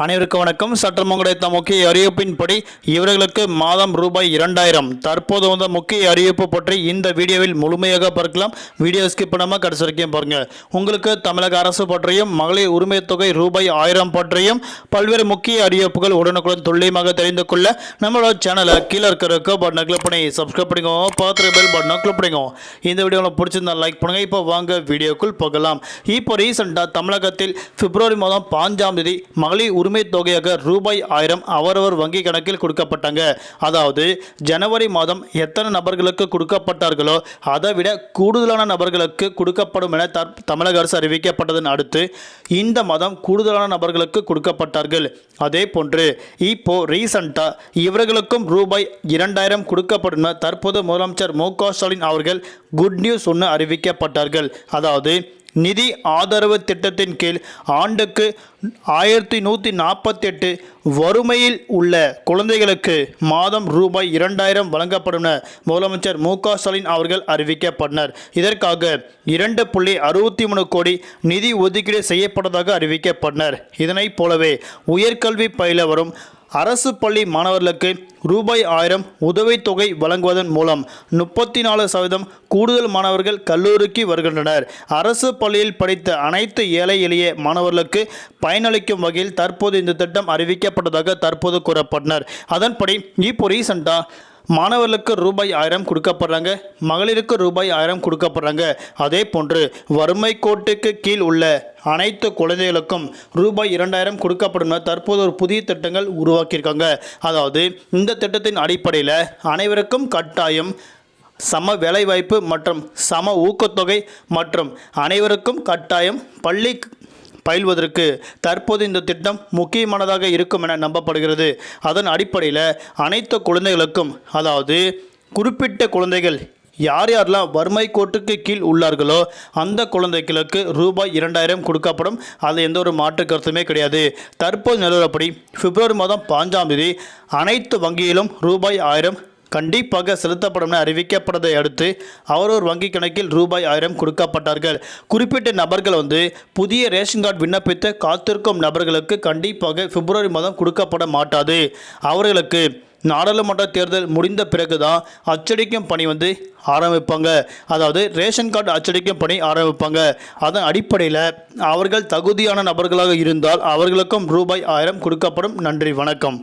அனைவருக்கும் வணக்கம். சற்றம் கிடைத்த முக்கிய அறிவிப்பின்படி இவர்களுக்கு மாதம் ரூபாய் 2000. தற்போது வந்த முக்கிய அறிவிப்பு பற்றி இந்த வீடியோவில் முழுமையாக பார்க்கலாம். வீடியோ ஸ்கிப் பண்ணாமல் கடைசி வரைக்கும் பாருங்க. உங்களுக்கு தமிழக அரசு பற்றியும் மகளிர் உரிமை தொகை ரூபாய் 1000 பற்றியும் பல்வேறு முக்கிய அறிவிப்புகள் உடனுக்குடன் துல்லியமாக தெரிந்து கொள்ள நம்மளோட சேனலை கீழே இருக்கிற பட்டனை கிளிக் பண்ணி சப்ஸ்கிரைப் பண்ணிக்கோங்க. பார்த்து பெல் பட்டனை கிளிக் பண்ணிக்கோங்க. இந்த வீடியோவில் பிடிச்சிருந்தா லைக் பண்ணுங்க. இப்போ வாங்க வீடியோக்குள் போகலாம். இப்போ ரீசெண்டாக தமிழகத்தில் பிப்ரவரி மாதம் 5ஆம் தேதி மகளிர் உரிமை தொகையாக ரூபாய் 1000 அவரவர் வங்கி கணக்கில் கொடுக்கப்பட்டாங்க. அதாவது ஜனவரி மாதம் எத்தனை நபர்களுக்கு கொடுக்கப்பட்டார்களோ அதை விட கூடுதலான நபர்களுக்கு கொடுக்கப்படும் என தமிழக அரசு அறிவிக்கப்பட்டதன் அடுத்து இந்த மாதம் கூடுதலான நபர்களுக்கு கொடுக்கப்பட்டார்கள். அதே போன்று இப்போ ரீசண்டா இவர்களுக்கும் ரூபாய் 2000 கொடுக்கப்படும் தற்போது முதலமைச்சர் மு.க. ஸ்டாலின் அவர்கள் குட் நியூஸ் ஒன்று அறிவிக்கப்பட்டார்கள். அதாவது நிதி ஆதரவு திட்டத்தின் கீழ் ஆண்டுக்கு 1148 வறுமையில் உள்ள குழந்தைகளுக்கு மாதம் ரூபாய் 2000 வழங்கப்படும் முதலமைச்சர் மு.க. ஸ்டாலின் அவர்கள் அறிவிக்கப்பட்டனர். இதற்காக 2.63 கோடி நிதி ஒதுக்கீடு செய்யப்பட்டதாக அறிவிக்கப்பட்டனர். இதனைப் போலவே உயர்கல்வி பயில வரும் அரசு பள்ளி மாணவர்களுக்கு ரூபாய் 1000 உதவித்தொகை வழங்குவதன் மூலம் 34% கூடுதல் மாணவர்கள் கல்லூரிக்கு வருகின்றனர். அரசு பள்ளியில் படித்த அனைத்து ஏழை எளிய மாணவர்களுக்கு பயனளிக்கும் வகையில் தற்போது இந்த திட்டம் அறிவிக்கப்பட்டதாக தற்போது கூறப்பட்டனர். அதன்படி இப்போ ரீசெண்டாக மாணவர்களுக்கு ரூபாய் 1000 கொடுக்கப்படுறாங்க, மகளிருக்கு ரூபாய் 1000 கொடுக்கப்படுறாங்க. அதே போன்று வறுமை கோட்டுக்கு கீழ் உள்ள அனைத்து குழந்தைகளுக்கும் ரூபாய் 2000 கொடுக்கப்படும் தற்போது ஒரு புதிய திட்டங்கள் உருவாக்கியிருக்காங்க. அதாவது இந்த திட்டத்தின் அடிப்படையில் அனைவருக்கும் கட்டாயம் சம வேலைவாய்ப்பு மற்றும் சம ஊக்கத்தொகை மற்றும் அனைவருக்கும் கட்டாயம் பள்ளி பயில்வதற்கு தற்போது இந்த திட்டம் முக்கியமானதாக இருக்கும் என நம்பப்படுகிறது. அதன் அடிப்படையில் அனைத்து குழந்தைகளுக்கும், அதாவது குறிப்பிட்ட குழந்தைகள் யாரெல்லாம் வறுமை கோட்டுக்கு கீழ் உள்ளார்களோ அந்த குழந்தைகளுக்கு ரூபாய் 2000 கொடுக்கப்படும். அது எந்த ஒரு மாற்று கருத்துமே கிடையாது. தற்போது நிலவரப்படி பிப்ரவரி மாதம் 5ஆம் தேதி அனைத்து வங்கியிலும் ரூபாய் 1000 கண்டிப்பாக செலுத்தப்படும் என அறிவிக்கப்பட்டதை அடுத்து அவரவர் வங்கி கணக்கில் ரூபாய் 1000 கொடுக்கப்பட்டார்கள். குறிப்பிட்ட நபர்கள் புதிய ரேஷன் கார்டு விண்ணப்பித்து காத்திருக்கும் நபர்களுக்கு கண்டிப்பாக பிப்ரவரி மாதம் கொடுக்கப்பட மாட்டாது. அவர்களுக்கு நாடாளுமன்ற தேர்தல் முடிந்த பிறகுதான் அச்சடிக்கும் பணி ஆரம்பிப்பாங்க. அதாவது ரேஷன் கார்டு அச்சடிக்கும் பணி ஆரம்பிப்பாங்க. அதன் அடிப்படையில் அவர்கள் தகுதியான நபர்களாக இருந்தால் அவர்களுக்கும் ரூபாய் 1000 கொடுக்கப்படும். நன்றி, வணக்கம்.